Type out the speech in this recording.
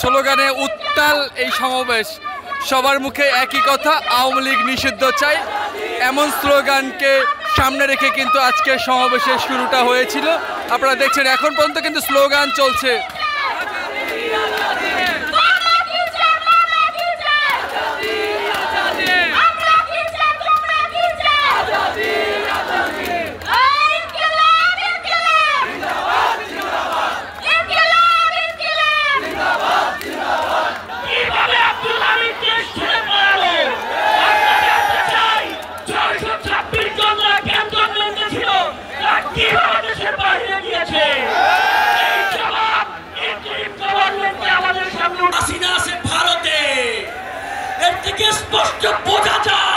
স্লোগানে উত্তাল এই সমাবেশ। সবার মুখে একই কথা, আওয়ামী লীগ নিষিদ্ধ চাই। এমন স্লোগানকে সামনে রেখে কিন্তু আজকে সমাবেশের শুরুটা হয়েছিল। আপনারা দেখছেন এখন পর্যন্ত কিন্তু স্লোগান চলছে। ভারতে এর থেকে স্পষ্ট বোঝা যায়